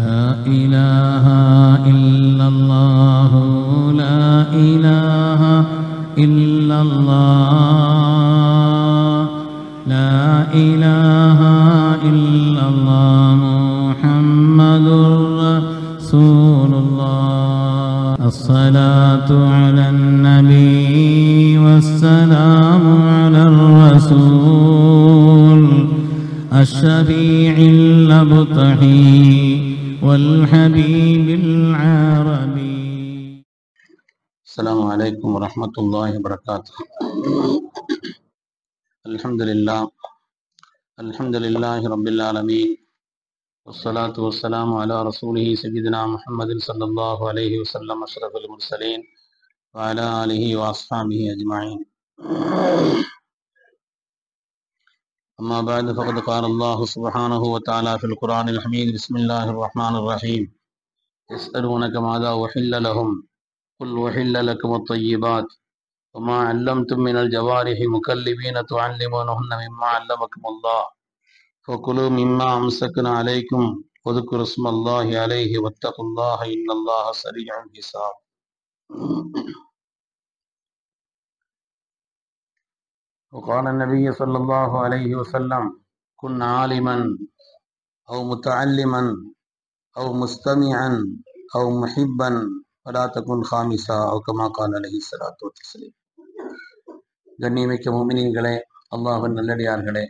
لا إله إلا الله لا إله إلا الله لا إله إلا الله محمد رسول الله الصلاة على النبي والسلام على الرسول الشفيع الأبطحي والحبيب العربي. السلام عليكم ورحمة الله وبركاته. الحمد لله رب العالمين والصلاة والسلام على رسوله سيدنا محمد صلى الله عليه وسلم أشرف المرسلين وعلى آله وأصحابه أجمعين. أما بعد فقد قال الله سبحانه وتعالى في القرآن الحميد بسم الله الرحمن الرحيم يسألونك ماذا أحل لهم قل أحل لكم الطيبات وما علمتم من الجوارح مكلبين تعلمونهن مما علمكم الله فكلوا مما أمسكنا عليكم واذكروا اسم الله عليه واتقوا الله إن الله سريع الحساب. وقال النبي صلى الله عليه وسلم كن عالما أو متعلما أو مستمعا أو محبا ولا تكن خامسا أو كما قال عليه الصلاة والسلام. கண்ணியமிக்க முஃமினீன்களே, அல்லாஹ்வின் நல்லடியார்களே,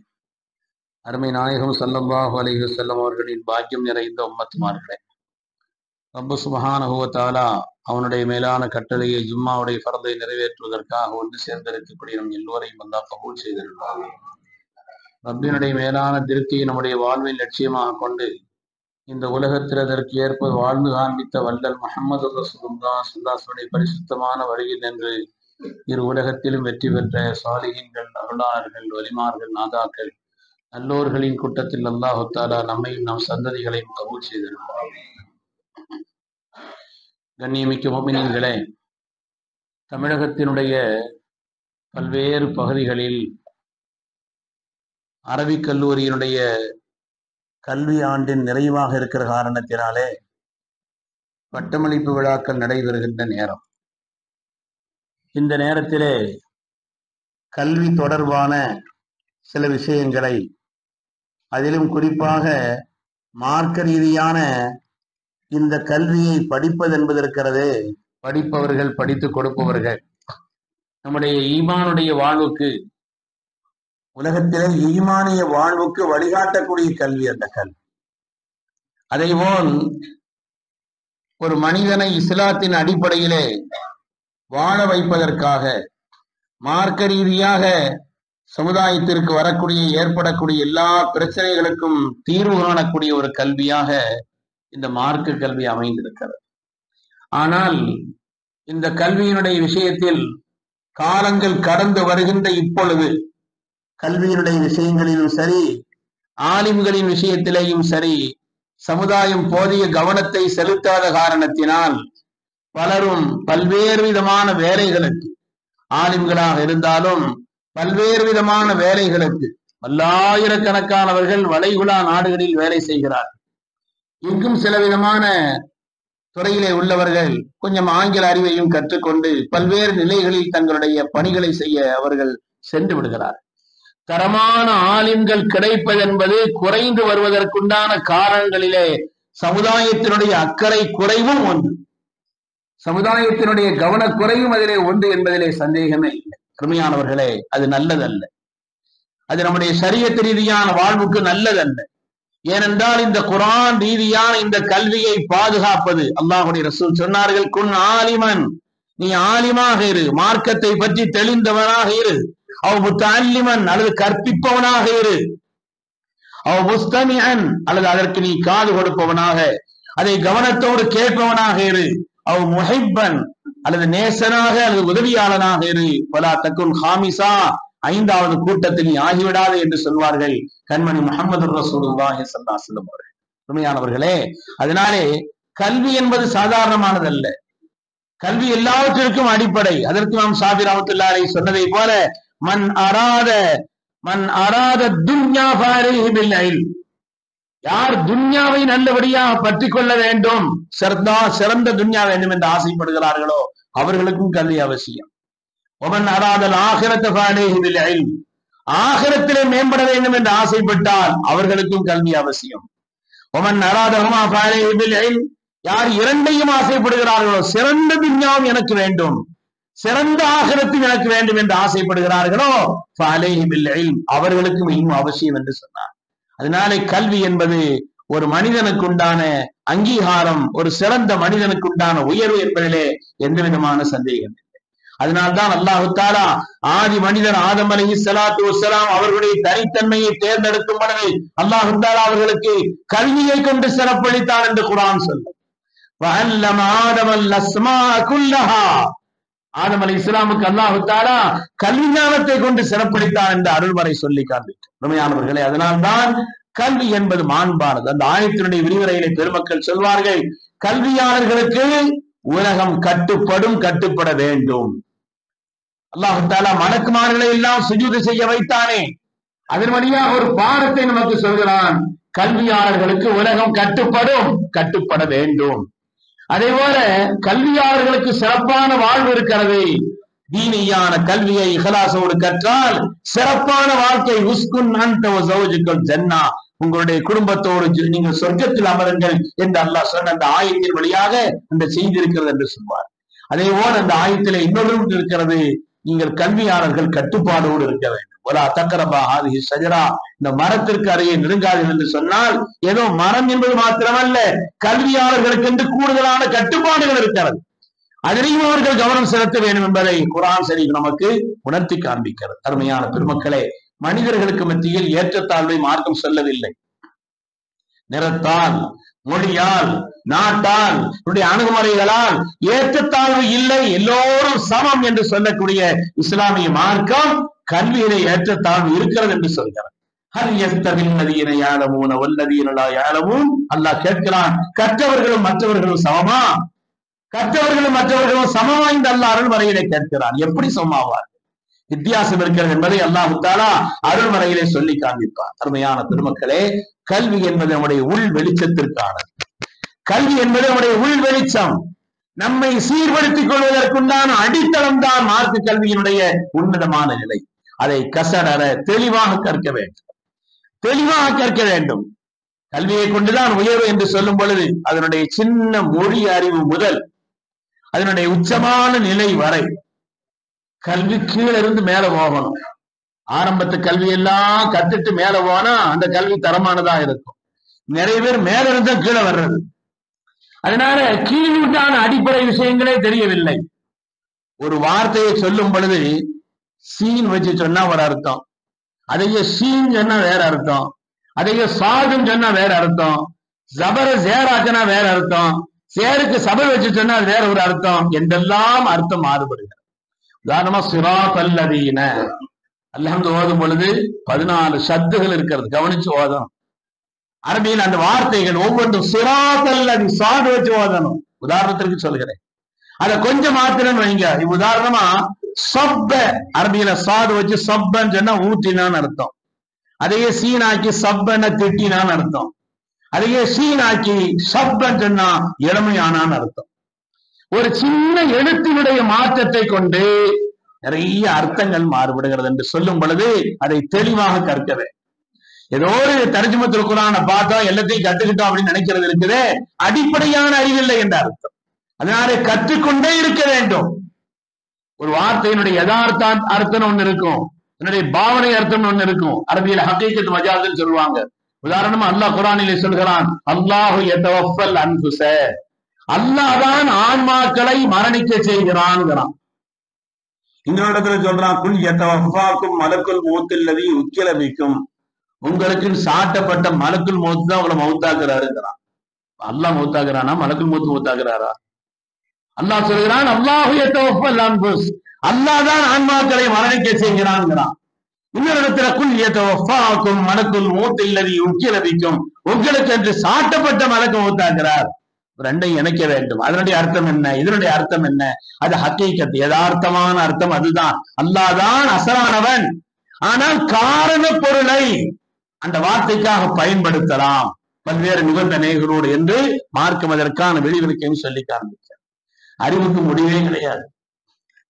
அருமை நாயகம் ஸல்லல்லாஹு அலைஹி வஸல்லம் அவர்களின் பாக்கியம் நிறைந்த உம்மத்துமார்களே, ரப்பு சுப்ஹானஹு வ தஆலா அவனுடைய மேலான கட்டளையை ஜும்மாவுடைய ஃபர்தை நிறைவேற்றுவதற்காக ஒன்று சேர்ந்திருக்கக்கூடிய நம் எல்லோரையும் அல்லாஹ் கபூல் செய்திருப்பாங்க. ரப்பினுடைய மேலான திருப்தியை நம்முடைய வாழ்வில் லட்சியமாக கொண்டு இந்த உலகத்தில் அதற்கு ஏற்ப வாழ்ந்து காண்பித்த வல்லல் முஹம்மது ரசூலுல்லாஹ் ஸல்லல்லாஹு அலைஹி வஸல்லம் பரிசுத்தமான வழியில் நின்று இரு உலகத்திலும் வெற்றி பெற்ற சாலிஹீன்கள், அருளாளர்கள், வலிமார்கள், நாதாக்கள், நல்லோர்களின் கூட்டத்தில் அல்லாஹு தஆலா நம்மையும் நம் சந்ததிகளையும் கபூல் செய்திருப்பார். கண்ணியமிக்க முஃமினீன்களே, தமிழகத்தினுடைய பல்வேறு பகுதிகளில் அரபிக் கல்லூரியினுடைய கல்வி ஆண்டின் நிறைவாக இருக்கிற காரணத்தினாலே பட்டமளிப்பு விழாக்கள் நடைபெறுகின்ற நேரம். இந்த நேரத்திலே கல்வி தொடர்பான சில விஷயங்களை, அதிலும் குறிப்பாக மார்க்க ரீதியான இந்த கல்வியை படிப்பது என்பது இருக்கிறது, படிப்பவர்கள், படித்து கொடுப்பவர்கள், நம்முடைய ஈமானுடைய வாழ்வுக்கு, உலகத்திலே ஈமானிய வாழ்வுக்கு வழிகாட்டக்கூடிய கல்வி அந்த கல்வி. அதேபோல் ஒரு மனிதனை இஸ்லாத்தின் அடிப்படையிலே வாழ வைப்பதற்காக மார்க்க ரீதியாக சமுதாயத்திற்கு வரக்கூடிய ஏற்படக்கூடிய எல்லா பிரச்சனைகளுக்கும் தீர்வு காணக்கூடிய ஒரு கல்வியாக இந்த மார்க்க கல்வி அமைந்திருக்கிறது. ஆனால் இந்த கல்வியினுடைய விஷயத்தில் காலங்கள் கடந்து வருகின்ற இப்பொழுது கல்வியினுடைய விஷயங்களிலும் சரி, ஆலிம்களின் விஷயத்திலேயும் சரி, சமுதாயம் போதிய கவனத்தை செலுத்தாத காரணத்தினால் பலரும் பல்வேறு விதமான வேலைகளுக்கு, ஆலிம்களாக இருந்தாலும் பல்வேறு விதமான வேலைகளுக்கு பல்லாயிரக்கணக்கானவர்கள் வளைகுடா நாடுகளில் வேலை செய்கிறார்கள். இங்கும் சில விதமான துறையிலே உள்ளவர்கள் கொஞ்சம் ஆங்கில அறிவையும் கற்றுக்கொண்டு பல்வேறு நிலைகளில் தங்களுடைய பணிகளை செய்ய அவர்கள் சென்று விடுகிறார். தரமான ஆலிம்கள் கிடைப்பது என்பது குறைந்து வருவதற்குண்டான காரணங்களிலே சமுதாயத்தினுடைய அக்கறை குறைவும் ஒன்று, சமுதாயத்தினுடைய கவனக்குறையும் அதிலே ஒன்று என்பதிலே சந்தேகமே இல்லை. அருமையானவர்களே, அது நல்லதல்ல, அது நம்முடைய ஷரியத் ரீதியான வாழ்வுக்கு நல்லதல்ல. ஏனென்றால் இந்த குர்ஆன் ரீதியான இந்த கல்வியை பாதுகாப்பது, அல்லாஹ்வுடைய ரசூல் சொன்னார்கள், குன் ஆலிமன், நீ ஆலிமாக இரு, மார்க்கத்தை பற்றி தெளிந்தவனாக இரு, அவ் முத்தஅல்லிமன், அல்லது கற்பிப்பவனாக இரு, அவ் முஸ்தமிஅன், அல்லது அதற்கு நீ காது கொடுப்பவனாக, அதை கவனத்தோடு கேட்பவனாக இரு, அவ் முஹிப்பன், அல்லது நேசனாக அல்லது உதவியாளனாக இரு, வலா தகுன் ஹாமிசா, ஐந்தாவது கூட்டத்தில் நீ ஆகிவிடாது என்று சொல்வார்கள் கண்மணி முஹம்மது ரசூலுல்லாஹி ஸல்லல்லாஹு அலைஹி வஸல்லம் அவர்கள். உண்மையானவர்களே, அதனாலே கல்வி என்பது சாதாரணமானதல்ல. கல்வி எல்லாவற்றிற்கும் அடிப்படை. அதற்கு நாம் ஷாஃபி ரஹ்மத்துல்லாஹி அலைஹி சொன்னதை போல மன் அராத துன்யா ஃபஅலைஹி பில் இல்ம், யார் துன்யாவை நல்லபடியாக பற்றி கொள்ள வேண்டும், சிறந்த துன்யா வேண்டும் என்று ஆசைப்படுகிறார்களோ அவர்களுக்கும் கல்வி அவசியம். ஒமன் அராதல் ஆகிரத்த ஃபஅலைஹி பில் இல்ம், ஆகிரத்திலே மேம்பட வேண்டும் என்று ஆசைப்பட்டால் அவர்களுக்கும் கல்வி அவசியம். ஒமன் அராதஹுமா ஃபஅலைஹி பில் இல்ம், யார் இரண்டையும் ஆசைப்படுகிறார்களோ, சிறந்த துன்யாவும் எனக்கு வேண்டும், சிறந்த ஆகிரத்தும் எனக்கு வேண்டும் என்று ஆசைப்படுகிறார்களோ ஃபஅலைஹி பில் இல்ம், அவர்களுக்கும் இன்னும் அவசியம் என்று சொன்னார். அதனாலே கல்வி என்பது ஒரு மனிதனுக்கு உண்டான அங்கீகாரம், ஒரு சிறந்த மனிதனுக்கு உண்டான உயர்வு என்பதிலே எந்த விதமான சந்தேகம் இல்லை. அதனால்தான் அல்லாஹு தஆலா ஆதி மனிதர் ஆதம் அலைஹிஸ்ஸலாத்து வஸ்ஸலாம் அவர்களுடைய தனித்தன்மையை தேர்ந்தெடுக்கும் பொழுது அல்லாஹு தஆலா அவர்களுக்கு கல்வியை கொண்டு சிறப்பளித்தார் என்று குர்ஆன் சொல்லும். வஅல்லம ஆதமல் அஸ்மாஅ குல்லஹா, ஆதம் அலைஹிஸ்ஸலாமுக்கு அல்லாஹு தஆலா கல்வி ஞானத்தை கொண்டு சிறப்பளித்தார் என்று அருள்வரை சொல்லி காண்பித்தார். உண்மையானவர்களே, அதனால்தான் கல்வி என்பது மாண்பானது. அந்த ஆயத்தினுடைய விரிவுரையிலே பெருமக்கள் சொல்வார்கள், கல்வியாளர்களுக்கு உலகம் கட்டுப்பட வேண்டும். அல்லாஹு தஆலா மலக்குமார்களை எல்லாம் சுஜூது செய்ய வைத்தானே, அதன் வழியாக ஒரு பாடத்தை நமக்கு சொல்கிறான், கல்வியாளர்களுக்கு உலகம் கட்டுப்பட வேண்டும். அதே போல கல்வியாளர்களுக்கு சிறப்பான வாழ்வு இருக்கிறது. தீனியான கல்வியை இஹ்லாஸோடு கற்றால் சிறப்பான வாழ்க்கை. உஸ்குன் அன்த வ ஸௌஜுக்கல் ஜன்னா, உங்களுடைய குடும்பத்தோடு நீங்கள் சொர்க்கத்தில் அமருங்கள் என்று அல்லாஹ் சொன்ன அந்த ஆயத்தின் வழியாக அந்த செய்தி இருக்கிறது என்று சொல்வார். அதே போல அந்த ஆயத்திலே இன்னொரு இருக்கிறது, நீங்கள் கல்வியாளர்கள் கட்டுப்பாடோடு இருக்க வேண்டும். வலா தக்ரபா ஹாதிஹி ஷஜரா, இந்த மரத்திற்கு அருகே நெருங்காதீர்கள் என்று சொன்னால் ஏதோ மரம் என்பது மாத்திரமல்ல, கல்வியாளர்களுக்கு என்று கூடுதலான கட்டுப்பாடுகள் இருக்கிறது. அதிலையும் அவர்கள் கவனம் செலுத்த வேண்டும் என்பதை குர்ஆன் ஷரீஃப் நமக்கு உணர்த்தி காண்பிக்கிறது. அருமையான பெருமக்களே, மனிதர்களுக்கு மத்தியில் ஏற்றத்தாழ்வை மார்க்கம் சொல்லவில்லை. நிறத்தால், மொழியால், நாட்டால், அணுகுமுறைகளால் ஏற்றத்தாழ்வு இல்லை, எல்லோரும் சமம் என்று சொல்லக்கூடிய இஸ்லாமிய மார்க்கம் கல்வியிலே ஏற்றத்தாழ்வு இருக்கிறது என்று சொல்கிறார். ஹல் யஸ்தவில் லதீன யஅலமூன வல்லதீன லா யஅலமூன், அல்லாஹ் கேட்கிறான், கற்றவர்களும் மற்றவர்களும் சமமா? கற்றவர்களும் மற்றவர்களும் சமமா இந்த அல்லாஹ் அருள்மறையிலே கேட்கிறான். எப்படி சமமாவார்? வித்தியாசம் இருக்கிறது என்பதை அல்லாஹ் தஆலா அருள்மறையிலே சொல்லி காண்பிப்பார். அருமையான பெருமக்களே, கல்வி என்பது நம்முடைய உள் வெளிச்சத்திற்கானது. கல்வி என்பது நம்முடைய உள் வெளிச்சம். நம்மை சீர்படுத்திக் கொள்வதற்குண்டான அடித்தளம் தான் மார்க்க கல்வியினுடைய உன்னதமான நிலை. அதை கசடர தெளிவாக கற்க வேண்டும். கல்வியை கொண்டுதான் உயர்வு என்று சொல்லும் பொழுது அதனுடைய சின்ன மொழி அறிவு முதல் அதனுடைய உச்சமான நிலை வரை கல்வி கீழே இருந்து மேல போகணும். ஆரம்பத்து கல்வி எல்லாம் கத்துட்டு மேல போனா அந்த கல்வி தரமானதா இருக்கும். நிறைய பேர் மேல இருந்து கீழே வர்றது. அதனால கீழுண்டான அடிப்படை விஷயங்களே தெரியவில்லை. ஒரு வார்த்தையை சொல்லும் பொழுது சீன் வச்சு சொன்னா ஒரு அர்த்தம், அதையே சீன் சொன்னா வேற அர்த்தம், அதையே சாதுன்னு சொன்னா வேற அர்த்தம், ஜபர சேராச்சுன்னா வேற அர்த்தம், சேருக்கு சபை வச்சு சொன்னா அது வேற ஒரு அர்த்தம் என்றெல்லாம் அர்த்தம் மாறுபடுகிறது. உதாரணமா சிராத்தல் லதீன, அல்ஹம்து ஓதும் பொழுது 14 ஷத்துகள் இருக்கிறது, கவனிச்சு ஓதணும். அரபியில் அந்த வார்த்தைகள் ஒவ்வொன்றும் சிராத்தல் லதி சாது வச்சு ஓதணும். உதாரணத்திற்கு சொல்கிறேன், அதை கொஞ்சம் மாத்திரம் வைங்க. உதாரணமா சப்ப, அரபியில சாது வச்சு சப்பன்னு சொன்னா ஊற்றினான்னு அர்த்தம், அதையே சீனாக்கி சப்பன திட்டினான்னு அர்த்தம், அதையே சீனாக்கி சப்பன்னு சொன்னா இளமையானான்னு அர்த்தம். ஒரு சின்ன எழுத்தினுடைய மாற்றத்தை கொண்டு நிறைய அர்த்தங்கள் மாறுபடுகிறது என்று சொல்லும் பொழுது அதை தெளிவாக கற்கவே. ஏதோ ஒரு தர்ஜுமத்துல் குர்ஆனை பார்த்தோம் எல்லாத்தையும் கத்துக்கிட்டோம் அப்படின்னு நினைக்கிறது இருக்குதே, அடிப்படையான அறிவில்லை என்ற அர்த்தம். அதனால கற்றுக்கொண்டே இருக்க வேண்டும். ஒரு வார்த்தையினுடைய யதார்த்த அர்த்தம் ஒண்ணு இருக்கும், என்னுடைய பாவனை அர்த்தம் ஒண்ணு இருக்கும். அரபியில ஹகீகத் மஜாஸ்ன்னு சொல்லுவாங்க. உதாரணமா அல்லாஹ் குர்ஆனிலே சொல்கிறான், அல்லாஹு யதவஃபல் அன்ஃபுஸ, அல்லாஹ் தான் ஆன்மாக்களை மரணிக்க செய்கிறான்ங்கிறான். இந்த இடத்துல சொல்றான், குல் யதவஃபாக்கும் மலக்குல் மௌத்தில் லதீ உக்கில பிக்கும், உங்களுக்கு சாட்டப்பட்ட மலக்குல் மௌத் தான் உங்களை மௌத்தாக்குறாருங்கிறான். அல்லாஹ் மௌத்தாக்குறானா, மலக்குல் மௌத் மௌத்தாக்குறாரா? அல்லாஹ் சொல்கிறான், அல்லாஹு யதவஃபல் அன்ஃபுஸ், அல்லாஹ் தான் ஆன்மாக்களை மரணிக்க செய்கிறான்ங்கிறான். இன்னொரு இடத்துல குல் யதவஃபாக்கும் மலக்குல் மௌத்தில் லதீ உக்கில பிக்கும், உங்களுக்கு என்று சாட்டப்பட்ட மலக்கு மௌத்தாக்குறார். ரெண்டையும் இணைக்க வேண்டும். அதனுடைய அர்த்தம் என்ன, இதனுடைய அர்த்தம் என்ன? அது ஹக்கீகத், யதார்த்தமான அர்த்தம் அதுதான். அல்லாஹ் தான் அசலானவன். ஆனால் காரண பொருளை அந்த வார்த்தைக்காக பயன்படுத்தலாம். பல்வேறு நிபந்தனைகளோடு என்று மார்க்கம் அதற்கான வெளிவிலக்கையும் சொல்லி காண்பிச்சார். அறிவுக்கு முடிவே கிடையாது.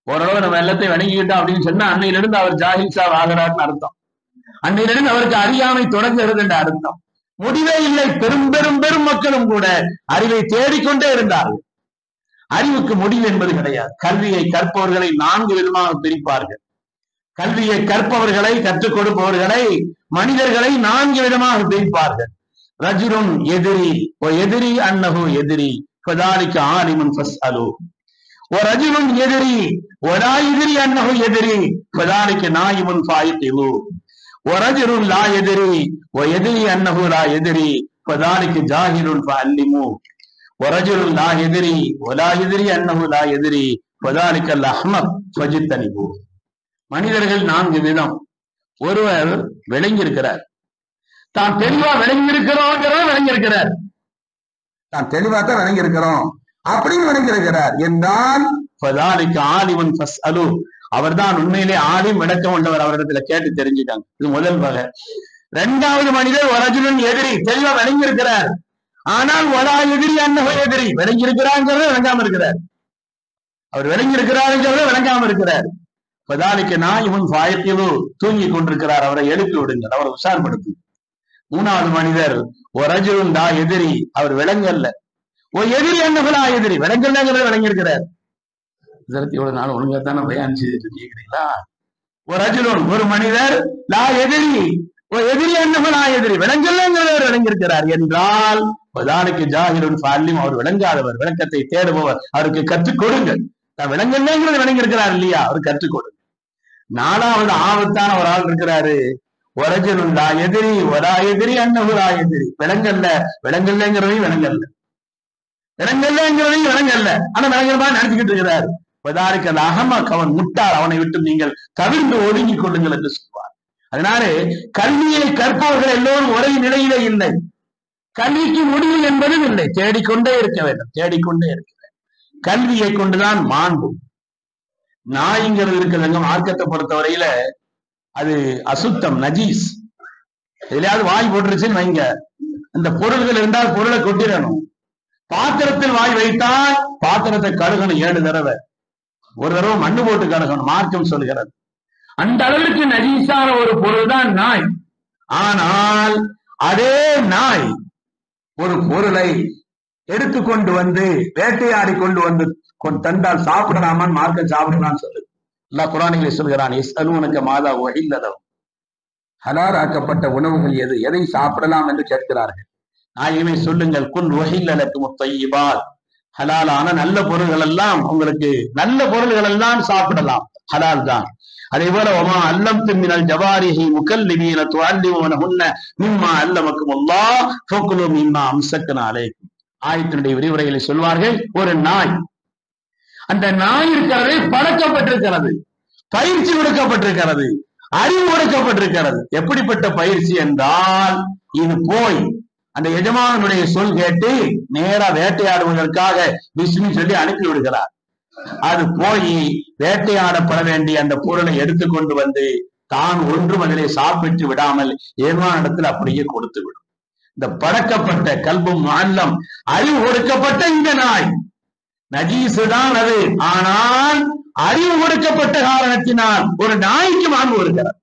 ஓரளவு நம்ம எல்லாத்தையும் வணங்கிக்கிட்டோம் அப்படின்னு சொன்னா அன்னையிலிருந்து அவர் ஜாஹில்ஷா ஆகிறார்னு அர்த்தம். அன்னையிலிருந்து அவருக்கு அறியாமை தொடங்குகிறது என்ற அர்த்தம். முடிவே இல்லை. பெரும் பெரும் பெரும் மக்களும் கூட அறிவை தேடிக்கொண்டே இருந்தார்கள். அறிவுக்கு முடிவு என்பது கிடையாது. கல்வியை கற்பவர்களை 4 விதமாக பிரிப்பார்கள். கல்வியை கற்பவர்களை, கற்றுக் கொடுப்பவர்களை, மனிதர்களை 4 விதமாக பிரிப்பார்கள். ரஜுலுன் எதிரி எதிரி அன்னஹு எதிரி ஃபதாலிக ஆலிமுன் ஃபஸ்அலு ரஜுலுன் எதிரி வலா எதிரி அன்னஹு எதிரி ஃபதாலிக நாயிமுன் ஃபாயிகிலு ரஜுலுன் லா எதிரி எதிரி அன்னஹு லா எதிரி ஃபதாலிக ஜாஹிலுன் ஃபஅல்லிமு ரஜுலுன் லா எதிரி வலா எதிரி அன்னஹு லா எதிரி ஃபதாலிக அஹ்மக் ஃபஜ்தனிபு. மனிதர்கள் 4 விதம். ஒருவர் விளங்கியிருக்கிறார், தான் தெளிவா விளங்கியிருக்கிறோம், தான் தெளிவா தான் விளங்கியிருக்கிறோம் அப்படின்னு விளங்கியிருக்கிறார் என்றால் ஆலிமன் ஃபஸ்அலு, அவர்தான் உண்மையிலே ஆலிம், விளக்கம் உள்ளவர். அவரிடத்துல கேட்டு தெரிஞ்சுட்டாங்க. இது முதல் வகை. 2வது மனிதர் ரஜுலுன் எதிரி, தெளிவா விளங்கியிருக்கிறார், ஆனால் வலா எதிரி அன்னஹு எதிரி, விளங்கியிருக்கிறாங்கிறத விளங்காம இருக்கிறார். அவர் விளங்கியிருக்கிறாருங்கிறத விளங்காம இருக்கிறார். ஃபதாலிக நாயிமுன் ஃபாயிகிலு, தூங்கி கொண்டிருக்கிறார், அவரை எழுப்பி விடுங்கள், அவரை உஷார்படுத்து. 3வது மனிதர் ரஜுலுன் லா எதிரி, அவர் விளங்கல்ல, எதிரி அன்னஹு எதிரி, விளங்கல்லங்கிறத விளங்கியிருக்கிறார். இதற்கு இவ்வளவு நாள் ஒழுங்காத்தான பயான் செய்துட்டு கேட்கிறீங்களா? ரஜுலுன், ஒரு மனிதர், லா எதிரி எதிரி அன்னஹு எதிரி, விளங்கல்லங்கிறவர் விளங்கியிருக்கிறார் என்றால் ஃபதாலிக ஜாஹிலுன் ஃபஅல்லிம், அவர் விளங்காதவர், விளக்கத்தை தேடுபவர், அவருக்கு கற்றுக் கொடுங்கள். தான் விளங்கல்லங்கிறத விளங்கியிருக்கிறார் இல்லையா, அவர் கற்றுக் கொடுங்க. 4வது ஆபத்தான ஒரு ஆள் இருக்கிறாரு. ரஜுலுன் லா எதிரி வலா எதிரி அன்னஹு லா எதிரி, விளங்கல்லங்கிறதையும் விளங்கல்ல, ஆனா விளங்கல்மா நினைச்சுக்கிட்டு இருக்கிறார். ஃபதாலிக அஹ்மக், அவன் முட்டாள், அவனை விட்டு நீங்கள் தவிர்த்து ஒதுங்கிக் கொள்ளுங்கள் என்று சொல்வார். அதனால கல்வியை கற்பவர்கள் எல்லோரும் ஒரே நிலையிலே இல்லை. கல்விக்கு முடிவு என்பதும் இல்லை. தேடிக்கொண்டே இருக்க வேண்டும். கல்வியை கொண்டுதான் மாண்பு. நாய்ங்கிறது இருக்கிறதுங்க, மார்க்கத்தை பொறுத்தவரையில அது அசுத்தம், நஜீஸ். எதுலையாவது வாய் போட்டுருச்சுன்னு வைங்க, இந்த பொருள்கள் இருந்தால் பொருளை கொட்டிடணும். பாத்திரத்தில் வாய் வைத்தால் பாத்திரத்தை கழுகணும் 7 தடவை. ஒரு தடவை மண்ணு போட்டு கழுகணும், மார்க்கம் சொல்கிறது. அந்த அளவுக்கு நஜீஸான ஒரு பொருள் தான் நாய். ஆனால் அதே நாய் ஒரு பொருளை எடுத்துக்கொண்டு வந்து வேட்டையாடி கொண்டு வந்து தந்தால் சாப்பிடலாமான்னு மார்க்கம் சாப்பிடலாம்னு சொல்லுது. அல்லாஹ் குர்ஆனிலே சொல்கிறான், யஸ்அலூனக மாதா உஹில்ல லஹும், ஹலால் ஆக்கப்பட்ட உணவுகள் எது, எதை சாப்பிடலாம் என்று கேட்கிறார்கள். நாயகமே சொல்லுங்கள், குன் உஹில்ல லக்கும் தையிபாத், ஹலாலான நல்ல பொருள்கள் எல்லாம், உங்களுக்கு நல்ல பொருள்கள் எல்லாம் சாப்பிடலாம், ஹலால் தான். அதே போல வமா அல்லம்தும் மினல் ஜவாரிஹி முகல்லிமீன துஅல்லிமுனஹுன்ன மிம்மா அல்லமக்குமுல்லாஹ் ஃபகுலு மிம்மா அம்சக்னா அலைக்கும். ஆயத்தினுடைய விரிவுரைகளை சொல்வார்கள், ஒரு நாய், அந்த நாய் இருக்கிறது பழக்கப்பட்டிருக்கிறது, பயிற்சி கொடுக்கப்பட்டிருக்கிறது, அறிவு கொடுக்கப்பட்டிருக்கிறது. எப்படிப்பட்ட பயிற்சி என்றால், இது போய் அந்த எஜமானுடைய சொல் கேட்டு நேரா வேட்டையாடுவதற்காக பிஸ்மி சொல்லி அனுப்பி விடுகிறார். அது போய் வேட்டையாடப்பட வேண்டிய அந்த பொருளை எடுத்துக்கொண்டு வந்து தான் ஒன்றும் அதிலே சாப்பிட்டு விடாமல் ஏமானிடத்தில் அப்படியே கொடுத்து விடும். இந்த பழக்கப்பட்ட கல்பும் அல்லம், அறிவு கொடுக்கப்பட்ட இந்த நாய் நஜீசு தான் அது. ஆனால் அறிவு கொடுக்கப்பட்ட காரணத்தினால் ஒரு நாய்க்கு மாண்பு வருகிறது.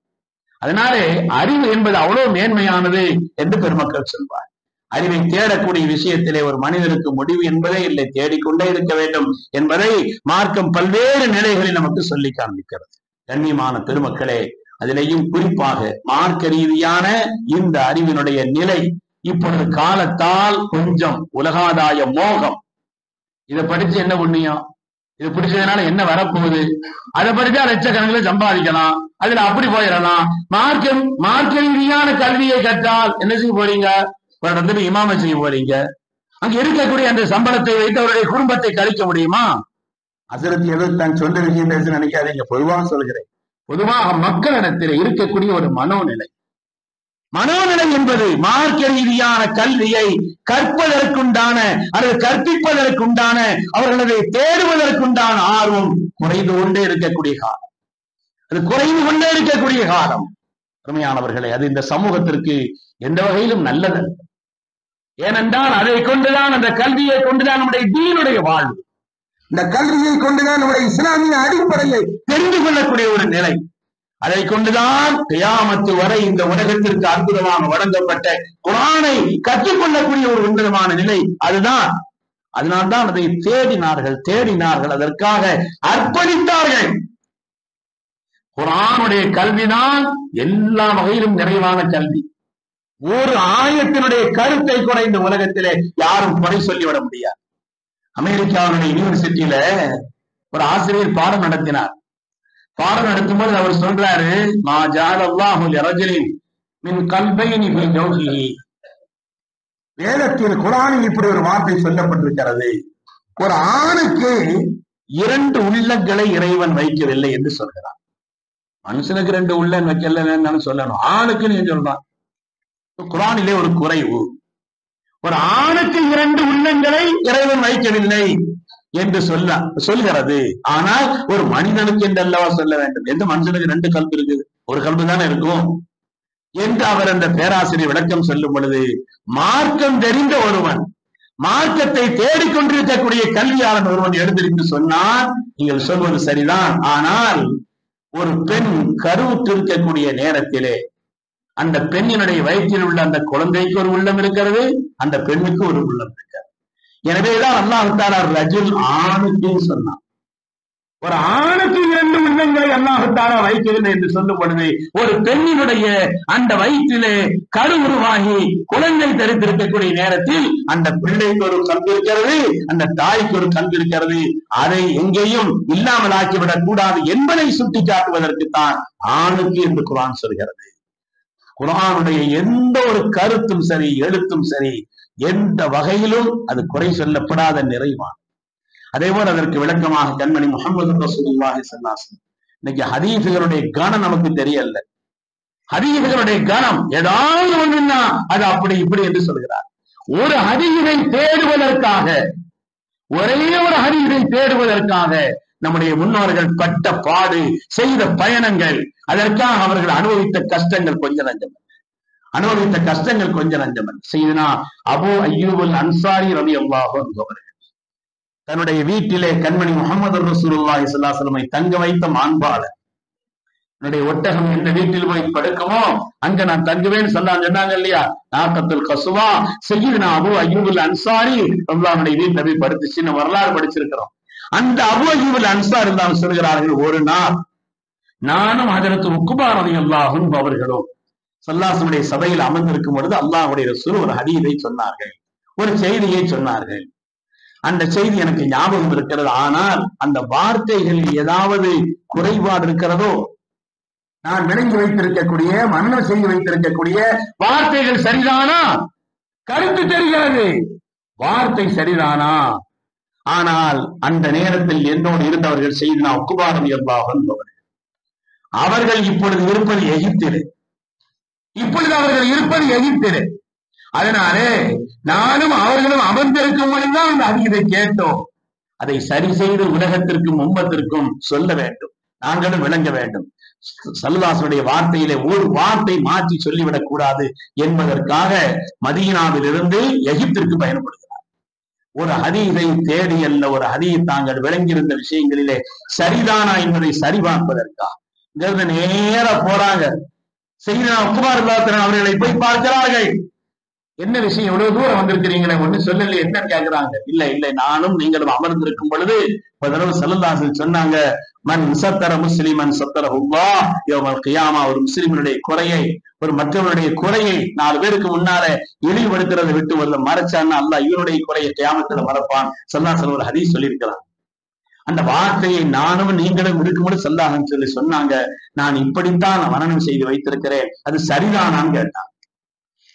அதனாலே அறிவு என்பது அவ்வளவு மேன்மையானது என்று பெருமக்கள் சொல்வார். அறிவை தேடக்கூடிய விஷயத்திலே ஒரு மனிதனுக்கு முடிவு என்பதே இல்லை, தேடிக்கொண்டே இருக்க வேண்டும் என்பதை மார்க்கம் பல்வேறு நிலைகளில் நமக்கு சொல்லி காண்பிக்கிறது. கண்ணியமான பெருமக்களே, அதிலேயும் குறிப்பாக மார்க்க ரீதியான இந்த அறிவினுடைய நிலை இப்பொழுது காலத்தால் கொஞ்சம் உலகாதாய மோகம். இதை படிச்சு என்ன புண்ணியம், இது பிடிச்சதுனால என்ன வரப்போகுது, அதை படிச்சா லட்சக்கணக்கில் சம்பாதிக்கலாம், அதுல அப்படி போயிடலாம். மார்க்க ரீதியான கல்வியை கற்றால் என்ன செய்ய போறீங்க, ஒரு இடத்துல இமாம செய்ய போறீங்க, அங்க இருக்கக்கூடிய அந்த சம்பளத்தை வைத்து அவருடைய குடும்பத்தை கழிக்க முடியுமா? அசரத்து எது தான் சொந்த விஷயம் பேச நினைக்காதீங்க, பொதுவாக சொல்கிறேன். பொதுவாக மக்களிடத்தில் இருக்கக்கூடிய ஒரு மனோநிலை என்பது மார்க்க ரீதியான கல்வியை கற்பதற்குண்டான அல்லது கற்பிப்பதற்குண்டான அவர்களை தேடுவதற்குண்டான ஆர்வம் குறைந்து கொண்டே இருக்கக்கூடிய காலம், அது குறைந்து கொண்டே இருக்கக்கூடிய காலம். அருமையானவர்களே, அது இந்த சமூகத்திற்கு எந்த வகையிலும் நல்லது. ஏனென்றால் அதை கொண்டுதான், அந்த கல்வியை கொண்டுதான் நம்முடைய தீனுடைய வாழ்வு, இந்த கல்வியை கொண்டுதான் நம்முடைய இஸ்லாமிய அடிப்படையை தெரிந்து கொள்ளக்கூடிய ஒரு நிலை. அதை கொண்டுதான் கியாமத்து வரை இந்த உலகத்திற்கு அற்புதமாக வழங்கப்பட்ட குர்ஆனை கற்றுக்கொள்ளக்கூடிய ஒரு உன்னதமான நிலை அதுதான். அதனால்தான் அதை தேடினார்கள், அதற்காக அர்ப்பணித்தார்கள். குர்ஆனுடைய கல்விதான் எல்லா வகையிலும் நிறைவான கல்வி. ஒரு ஆயத்தினுடைய கருத்தை கூட இந்த உலகத்திலே யாரும் குறை சொல்லிவிட முடியாது. அமெரிக்காவுடைய யூனிவர்சிட்டியில ஒரு ஆசிரியர் பாடம் நடத்தினார். பாடம் நடத்தும்போது அவர் சொல்றாரு, மா ஜஅலல்லாஹு லிரஜுலின் மின் கல்பைனி ஃபீ ஜௌஃபிஹி. வேதத்தில் குர்ஆனில் இப்படி ஒரு வார்த்தை சொல்லப்பட்டிருக்கிறது, ஒரு ஆணுக்கு 2 உள்ளங்களை இறைவன் வைக்கவில்லை என்று சொல்கிறான். மனுஷனுக்கு 2 உள்ளம் வைக்கலன்னு சொல்லணும், ஆணுக்கு நீ சொல்றான். குர்ஆனிலே ஒரு குறைவு, ஒரு ஆணுக்கு 2 உள்ளங்களை இறைவன் வைக்கவில்லை என்று சொல்கிறது. ஆனால் ஒரு மனிதனுக்கு என்று அல்லவா சொல்ல வேண்டும். எந்த மனுஷனுக்கு 2 கல்வி இருக்குது, ஒரு கல்வி தானே இருக்கும் என்று அவர் அந்த பேராசிரியர் விளக்கம் சொல்லும் பொழுது, மார்க்கம் தெரிந்த ஒருவன், மார்க்கத்தை தேடிக்கொண்டிருக்கக்கூடிய கல்வியாளன் ஒருவன் எழுந்திருந்து சொன்னான், நீங்கள் சொல்வது சரிதான், ஆனால் ஒரு பெண் கருவுற்று இருக்கக்கூடிய நேரத்திலே அந்த பெண்ணினுடைய வயிற்றில் உள்ள அந்த குழந்தைக்கு ஒரு உள்ளம் இருக்கிறது, அந்த பெண்ணுக்கு ஒரு உள்ளம் இருக்கிறது. எனவேதான் அல்லாஹ் தஆலா ரஜுல் ஆணுக்கு சொன்னான். ஒரு ஆணுக்கு 2 உள்ளங்களை அல்லாஹ் தஆலா வைக்கவில்லை என்று சொல்லும் பொழுது, ஒரு பெண்ணினுடைய அந்த வயிற்றிலே கரு உருவாகி குழந்தை தரித்திருக்கக்கூடிய நேரத்தில் அந்த பிள்ளைக்கு ஒரு கல்வி இருக்கிறது, அந்த தாய்க்கு ஒரு கல்வி இருக்கிறது. அதை எங்கேயும் இல்லாமல் ஆக்கிவிடக் கூடாது என்பதை சுட்டி காட்டுவதற்குத்தான் ஆணுக்கு என்று குர்ஆன் சொல்கிறது. குர்ஆனுடைய எந்த ஒரு கருத்தும் சரி, எழுத்தும் சரி, எந்த வகையிலும் அது குறை சொல்லப்படாத நிறைவான். அதே போல அதற்கு விளக்கமாக கண்மணி முஹம்மது ரசூலுல்லாஹி ஸல்லல்லாஹு அலைஹி வஸல்லம். இன்னைக்கு ஹதீஸ்களுடைய கணம் நமக்கு தெரியல. ஹதீஸ்களுடைய கணம் ஏதாவது ஒண்ணுன்னா அது அப்படி இப்படி என்று சொல்கிறார். ஒரு ஹதீஸை தேடுவதற்காக, ஒரே ஒரு ஹதீஸை தேடுவதற்காக நம்முடைய முன்னோர்கள் பட்ட பாடு, செய்த பயணங்கள், அதற்காக அவர்கள் அனுபவித்த கஷ்டங்கள் கொஞ்சம் நஞ்சமல்ல. செய்தனா அபூ அய்யூபுல் அன்சாரி ரலியல்லாஹு அன்ஹு அவர்கள் தன்னுடைய வீட்டிலே கண்மணி முஹம்மது ரசூலுல்லாஹி ஸல்லல்லாஹு அலைஹி வஸல்லம் தங்க வைத்த மாண்பாளர். என்னுடைய ஒட்டகம் எந்த வீட்டில் போய் படுக்குமோ அங்க நான் தங்குவேன்னு சொன்னாங்க இல்லையா, நாக்கத்துல் கசுவா செய்தனா அபூ அய்யூபுல் அன்சாரி ரலியல்லாஹு வீட்டில் போய் படுத்துச்சுன்னு வரலாறு படிச்சிருக்கிறோம். அந்த அபூ அய்யூபுல் அன்சாரி தான் சொல்கிறார்கள், ஒரு நாள் நானும் ஹஜரத் உக்பா ரலியல்லாஹு அன்ஹு அவர்களும் ஸல்லல்லாஹு சபையில் அமர்ந்திருக்கும் பொழுது அல்லாஹ்வுடைய ரசூல் ஒரு ஹதீஸை சொன்னார்கள், ஒரு செய்தியை சொன்னார்கள். அந்த செய்தி எனக்கு ஞாபகம் இருக்கிறது. ஆனால் அந்த வார்த்தைகளில் ஏதாவது குறைபாடு இருக்கிறதோ, நான் விளங்கி வைத்திருக்கக்கூடிய, மனனம் செய்து வைத்திருக்கக்கூடிய வார்த்தைகள் சரிதானா, கருத்து தெரிகிறது, வார்த்தை சரிதானா. ஆனால் அந்த நேரத்தில் என்னோடு இருந்தவர்கள் செய்தனா உக்பா ரலியல்லாஹு அன்ஹு அவர்கள் இப்பொழுது இருப்பது எகிப்திலே. அதனாலே நானும் அவர்களும் அமர்ந்திருக்கும் பொழுதுதான் அந்த ஹதீஸை கேட்டோம். அதை சரி செய்து உலகத்திற்கும் உம்மத்திற்கும் சொல்ல வேண்டும், நாங்களும் விளங்க வேண்டும். ஸல்லல்லாஹு வார்த்தையிலே ஒரு வார்த்தை மாற்றி சொல்லிவிடக் கூடாது என்பதற்காக மதீனாவில் இருந்து எகிப்திற்கு பயணப்படுகிறார். ஒரு ஹதீஸை தேடி அல்ல, ஒரு ஹதீஸ் தாங்கள் விளங்கியிருந்த விஷயங்களிலே சரிதானா என்பதை சரிபார்ப்பதற்காக நேர போறாங்க. செய்தனா உக்பா ரலியல்லாஹு அவர்களை போய் பார்க்கிறார்கள். என்ன விஷயம், எவ்வளவு தூரம் வந்திருக்கிறீங்களே, ஒண்ணு சொல்லல, என்ன கேட்கிறாங்க. இல்லை, நானும் நீங்களும் அமர்ந்திருக்கும் பொழுது ஒரு தடவை ஸல்லல்லாஹு அலைஹி வஸல்லம் சொன்னாங்க, மன் சத்தர முஸ்லிமன் சத்தரஹுல்லாஹ் யௌமல் கியாமா. ஒரு முஸ்லிமுடைய குறையை, ஒரு மற்றவருடைய குறையை 4 பேருக்கு முன்னால இழிவுபடுத்துறதை விட்டு ஒரு மறைச்சான்னா அல்லாஹ் இவருடைய குறையை கியாமத்துல மறைப்பான். ஸல்லல்லாஹு அலைஹி வஸல்லம் ஒரு ஹதீஸ் சொல்லியிருக்கிறார். அந்த வார்த்தையை நானும் நீங்களும் இருக்கும்போது ஸல்லல்லாஹு அலைஹி வஸல்லம் சொன்னாங்க, நான் இப்படித்தான் மனனம் செய்து வைத்திருக்கிறேன், அது சரிதானான்னு கேட்டான்.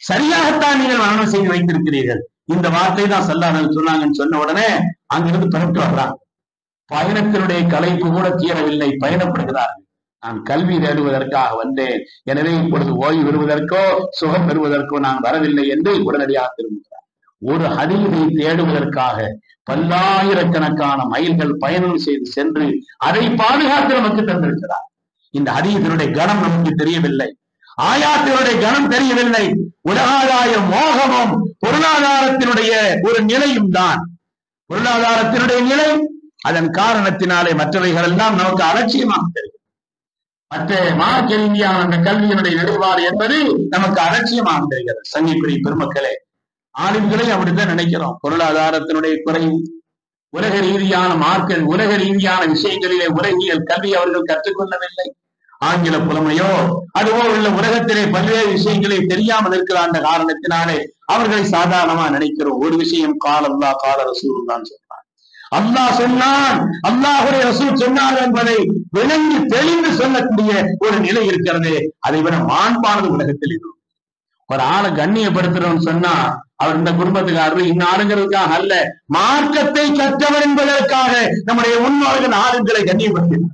சரியாகத்தான் நீங்கள் மனனம் செய்து வைத்திருக்கிறீர்கள், இந்த வார்த்தை தான் ஸல்லல்லாஹு அலைஹி வஸல்லம் சொன்னாங்கன்னு சொன்ன உடனே அங்கிருந்து புறப்பட்டு வர்றாங்க. பயணத்தினுடைய களைப்பு கூட தீரவில்லை, பயணப்படுகிறார்கள். நான் கல்வி தேடுவதற்காக வந்தேன், எனவே இப்பொழுது ஓய்வு பெறுவதற்கோ சுகம் பெறுவதற்கோ நான் வரவில்லை என்று உடனடியாக திரும்புகிறார். ஒரு ஹதீஸை தேடுவதற்காக பல்லாயிரக்கணக்கான மைல்கள் பயணம் செய்து சென்று அதை பாதுகாத்து நமக்கு தந்திருக்கிறார். இந்த ஹதீஸினுடைய கணம் நமக்கு தெரியவில்லை. ஆயாத்தினுடைய கனம் தெரியவில்லை. உலகாதாய மோகமும் பொருளாதாரத்தினுடைய ஒரு நிலையும் தான். பொருளாதாரத்தினுடைய நிலை, அதன் காரணத்தினாலே மற்றவைகள் எல்லாம் நமக்கு அலட்சியமாக தெரியும். மற்ற மார்க்க ரீதியான அந்த கல்வியினுடைய நிலைப்பாடு என்பது நமக்கு அலட்சியமாக தெரிகிறது. சங்கிக்குரிய பெருமக்களே, ஆளுங்களை அப்படித்தான் நினைக்கிறோம். பொருளாதாரத்தினுடைய குறையும், உலக ரீதியான உலக ரீதியான விஷயங்களிலே உலகியல் கல்வி அவர்கள் கற்றுக்கொள்ளவில்லை. ஆங்கில புலமையோ அதுவோ உள்ள உலகத்திலே பல்வேறு விஷயங்களை தெரியாமல் இருக்கிற அந்த காரணத்தினாலே அவர்களை சாதாரணமா நினைக்கிறோம். ஒரு விஷயம் கால அல்லாஹ் கால ரசூல் தான் சொன்னார், அல்லாஹ் சொன்னான், அல்லாஹுடைய ரசூல் சொன்னார் என்பதை விளங்கி தெளிந்து சொல்லக்கூடிய ஒரு நிலை இருக்கிறது. அதை விட மாண்பானது உலகத்தில் இருக்கும். ஒரு ஆளை கண்ணியப்படுத்துறோம்னு சொன்னா அவர் இந்த குடும்பத்துக்காரர் இன்னும் ஆளுங்கிறதுக்காக அல்ல, மார்க்கத்தை கற்றவர் என்பதற்காக நம்முடைய முன்னோர்கள் ஆளுங்களை கண்ணியப்படுத்தினார்.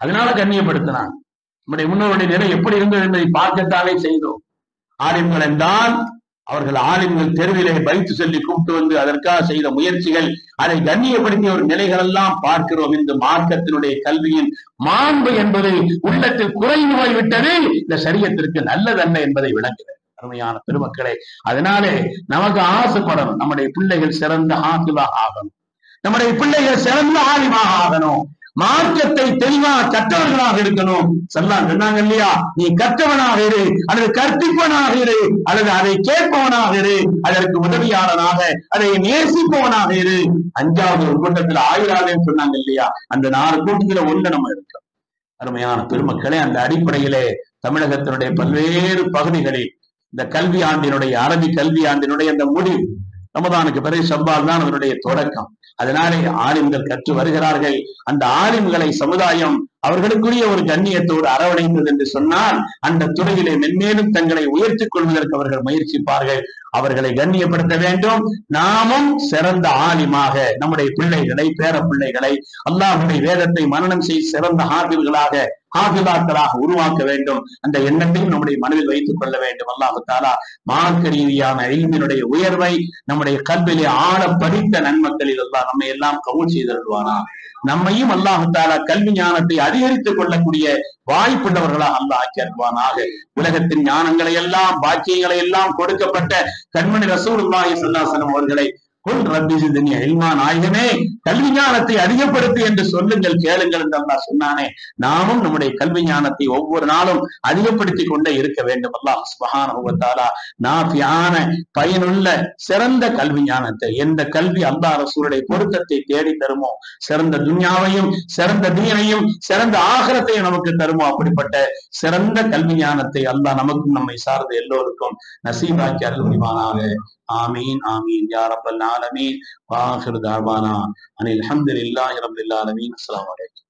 அதனால கண்ணியப்படுத்தினான். நம்முடைய முன்னோருடைய நிலை எப்படி இருந்தது என்பதை பார்க்கத்தானே செய்தோம். ஆலிம்கள் என்றால் அவர்கள் ஆலிம்கள் தெருவிலே வைத்து சொல்லி கூப்பிட்டு வந்து அதற்காக செய்த முயற்சிகள், அதை கண்ணியப்படுத்திய ஒரு நிலைகள் எல்லாம் பார்க்கிறோம். இந்த மார்க்கத்தினுடைய கல்வியின் மாண்பு என்பது உள்ளத்தில் குறைந்து போய்விட்டது. இந்த சரியத்திற்கு நல்லதல்ல என்பதை விளங்குகிறது. அருமையான பெருமக்களே, அதனாலே நமக்கு ஆசைப்படணும், நம்முடைய பிள்ளைகள் சிறந்த ஆசிலாக ஆகணும், நம்முடைய பிள்ளைகள் சிறந்த ஆலிமாக ஆகணும், மார்க்கத்தை தெளிவாக கற்றவர்களாக இருக்கணும். சொன்னாங்க இல்லையா, நீ கற்றவனாக இரு, அல்லது கற்பிப்பவனாக இரு, அல்லது அதை கேட்பவனாக இரு, அதற்கு உதவியாளனாக அதை நேசிப்பவனாக இரு. 5வது ஒரு கூட்டத்தில் ஆயிராதுன்னு சொன்னாங்க இல்லையா, அந்த 4 கூட்டத்துல ஒன்று நம்ம இருக்கோம். அருமையான பெருமக்களே, அந்த அடிப்படையிலே தமிழகத்தினுடைய பல்வேறு பகுதிகளில் இந்த கல்வி ஆண்டினுடைய அரபி கல்வி ஆண்டினுடைய அந்த முடிவு, ரமதானுக்கு பிறகு ஷவ்வால் தான் அதனுடைய தொடக்கம். அதனாலே ஆலிம்கள் கற்று வருகிறார்கள். அந்த ஆலிம்களை சமுதாயம் அவர்களுக்குரிய ஒரு கண்ணியத்தோடு அரவணைந்தது என்று சொன்னால் அந்த துறையிலே மென்மேலும் தங்களை உயர்த்திக் கொள்வதற்கு அவர்கள் முயற்சிப்பார்கள். அவர்களை கண்ணியப்படுத்த வேண்டும். நாமும் சிறந்த ஆலிமாக நம்முடைய பிள்ளைகளை, பேர பிள்ளைகளை அல்லாஹ்வுடைய வேதத்தை மனனம் செய்து சிறந்த ஹாஃபிலாக்களாக உருவாக்க வேண்டும். அந்த எண்ணத்தையும் நம்முடைய மனதில் வைத்துக் கொள்ள வேண்டும். அல்லாஹ் தஆலா மார்க்க ரீதியான இல்மினுடைய உயர்வை நம்முடைய கல்வியிலே ஆழ படித்த நன்மக்களில் அல்லாஹ் நம்மை எல்லாம் கபூல் செய்திருவானா. நம்மையும் அல்லாஹ் தஆலா கல்வி ஞானத்தை அதிகரித்துக் கொள்ளக்கூடிய வாய்ப்புள்ளவர்களாக அல்லாஹ் ஆக்கியருவானாக. உலகத்தின் ஞானங்களை எல்லாம், பாக்கியங்களை எல்லாம் கொடுக்கப்பட்ட கண்மணி ரசூலுல்லாஹி ஸல்லல்லாஹு அலைஹி வஸல்லம் அவர்களை குல் ரப்பி ஸித்னி இல்மா, நாயகமே கல்வி ஞானத்தை அதிகப்படுத்து என்று சொல்லுங்கள், கேளுங்கள் என்று அல்லாஹ் சொன்னானே. நாமும் நம்முடைய கல்வி ஞானத்தை ஒவ்வொரு நாளும் அதிகப்படுத்திக் கொண்டே இருக்க வேண்டும். அல்லாஹ் சுப்ஹானஹு வ தஆலா நாஃபியான பயனுள்ள சிறந்த கல்வி ஞானத்தை, எந்த கல்வி அல்லாஹ் ரசூலுடைய பொருத்தத்தை தேடி தருமோ, சிறந்த துன்யாவையும் சிறந்த தீனையும் சிறந்த ஆகிரத்தையும் நமக்கு தருமோ, அப்படிப்பட்ட சிறந்த கல்வி ஞானத்தை அல்லாஹ் நமக்கும் நம்மை சார்ந்த எல்லோருக்கும் நசீபாக்கி அருள் புரிவானாக. ஆமீன் ஆமீன் யா ரப்பல் ஆலமீன். வ ஆகிரு தஅவானா அனில் ஹம்துலில்லாஹி ரப்பில் ஆலமீன். அஸ்ஸலாமு அலைக்கும்.